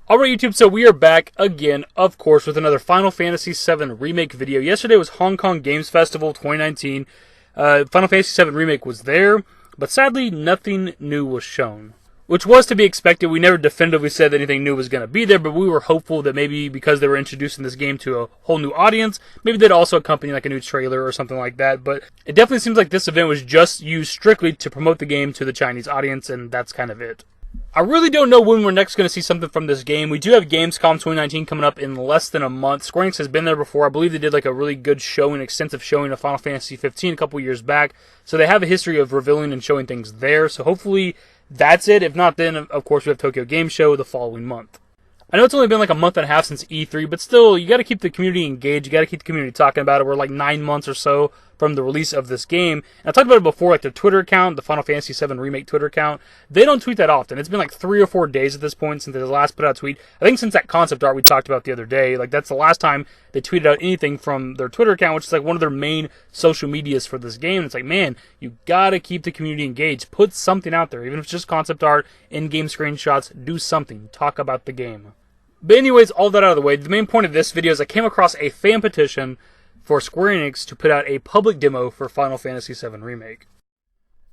Alright YouTube, so we are back again, of course, with another Final Fantasy VII Remake video. Yesterday was Hong Kong Games Festival 2019. Final Fantasy VII Remake was there, but sadly nothing new was shown. Which was to be expected. We never definitively said that anything new was going to be there, but we were hopeful that maybe because they were introducing this game to a whole new audience, maybe they'd also accompany like a new trailer or something like that. But it definitely seems like this event was just used strictly to promote the game to the Chinese audience, and that's kind of it. I really don't know when we're next going to see something from this game. We do have Gamescom 2019 coming up in less than a month. Square Enix has been there before. I believe they did like a really good showing, extensive showing of Final Fantasy 15 a couple years back. So they have a history of revealing and showing things there. So hopefully that's it. If not, then of course we have Tokyo Game Show the following month. I know it's only been like a month and a half since E3, but still, you got to keep the community engaged. You got to keep the community talking about it. We're like 9 months or so from the release of this game. And I talked about it before, like their Twitter account, the Final Fantasy VII Remake Twitter account. They don't tweet that often. It's been like 3 or 4 days at this point since they last put out a tweet. I think since that concept art we talked about the other day, like that's the last time they tweeted out anything from their Twitter account, which is like one of their main social medias for this game. And it's like, man, you got to keep the community engaged. Put something out there, even if it's just concept art, in-game screenshots. Do something. Talk about the game. But anyways, all that out of the way, the main point of this video is I came across a fan petition for Square Enix to put out a public demo for Final Fantasy VII Remake.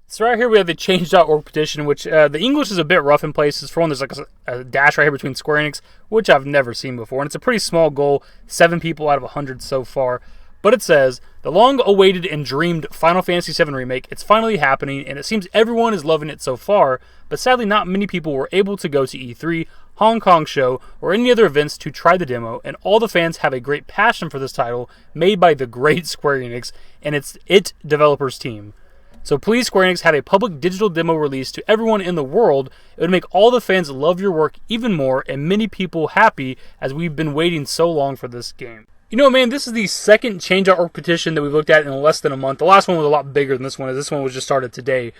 So right here we have the change.org petition, which the English is a bit rough in places. For one, there's like a dash right here between Square Enix, which I've never seen before. And it's a pretty small goal, 7 people out of 100 so far. But it says, the long-awaited and dreamed Final Fantasy VII Remake, it's finally happening, and it seems everyone is loving it so far, but sadly not many people were able to go to E3, Hong Kong show, or any other events to try the demo, and all the fans have a great passion for this title, made by the great Square Enix, and its developers team. So please, Square Enix, have a public digital demo release to everyone in the world. It would make all the fans love your work even more, and many people happy, as we've been waiting so long for this game. You know, man, this is the second change.org petition that we've looked at in less than a month. The last one was a lot bigger than this one. This one was just started today.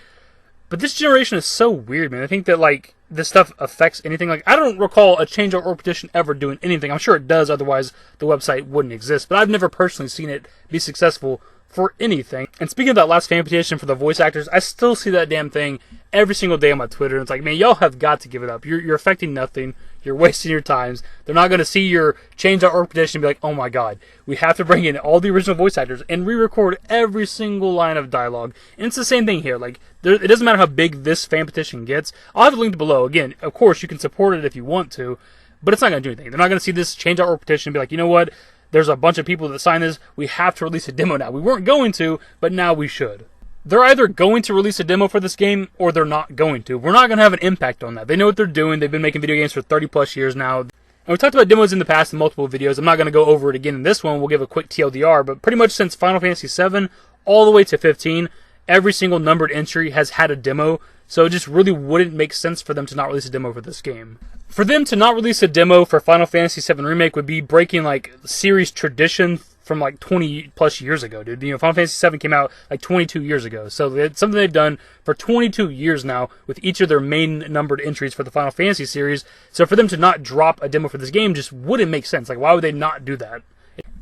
But this generation is so weird, man. I think that, like, this stuff affects anything. Like, I don't recall a change.org petition ever doing anything. I'm sure it does, otherwise the website wouldn't exist. But I've never personally seen it be successful for anything. And speaking of that last fan petition for the voice actors, I still see that damn thing every single day on my Twitter. And it's like, man, y'all have got to give it up. You're affecting nothing. You're wasting your times. They're not going to see your change.org petition and be like, oh my god, we have to bring in all the original voice actors and re-record every single line of dialogue. And it's the same thing here. Like, it doesn't matter how big this fan petition gets. I'll have it linked below. Again, of course, you can support it if you want to, but it's not going to do anything. They're not going to see this change.org petition and be like, you know what? There's a bunch of people that signed this. We have to release a demo now. We weren't going to, but now we should. They're either going to release a demo for this game, or they're not going to. We're not going to have an impact on that. They know what they're doing. They've been making video games for 30 plus years now. And we've talked about demos in the past in multiple videos. I'm not going to go over it again in this one. We'll give a quick TLDR. But pretty much since Final Fantasy VII all the way to 15, every single numbered entry has had a demo. So it just really wouldn't make sense for them to not release a demo for this game. For them to not release a demo for Final Fantasy VII Remake would be breaking like series tradition from like 20 plus years ago, dude. You know, Final Fantasy VII came out like 22 years ago. So it's something they've done for 22 years now with each of their main numbered entries for the Final Fantasy series. So for them to not drop a demo for this game just wouldn't make sense. Like, why would they not do that?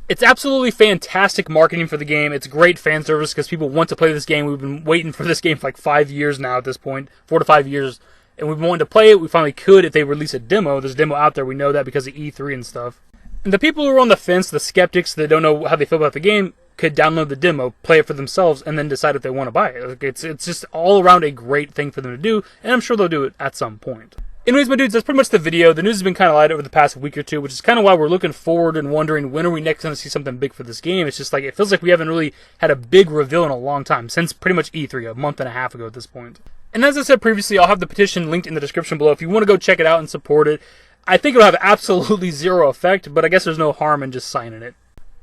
It's absolutely fantastic marketing for the game. It's great fan service because people want to play this game. We've been waiting for this game for like 5 years now at this point, 4 to 5 years. And we've been wanting to play it. We finally could if they release a demo. There's a demo out there. We know that because of E3 and stuff. And the people who are on the fence, the skeptics that don't know how they feel about the game, could download the demo, play it for themselves, and then decide if they want to buy it. It's just all around a great thing for them to do, and I'm sure they'll do it at some point. Anyways, my dudes, that's pretty much the video. The news has been kind of light over the past week or two, which is kind of why we're looking forward and wondering when are we next going to see something big for this game. It's just like, it feels like we haven't really had a big reveal in a long time, since pretty much E3, a month and a half ago at this point. And as I said previously, I'll have the petition linked in the description below if you want to go check it out and support it. I think it'll have absolutely zero effect, but I guess there's no harm in just signing it.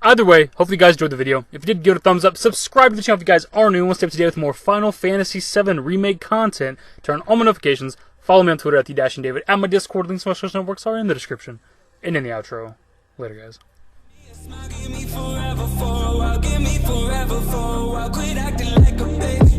Either way, hopefully you guys enjoyed the video. If you did, give it a thumbs up. Subscribe to the channel if you guys are new and want to stay up to date with more Final Fantasy VII Remake content. Turn on all my notifications. Follow me on Twitter at *David. At my Discord, links to my social networks are in the description. And in the outro. Later, guys. Give me forever for a while, give me forever for a while. Quit acting like a baby.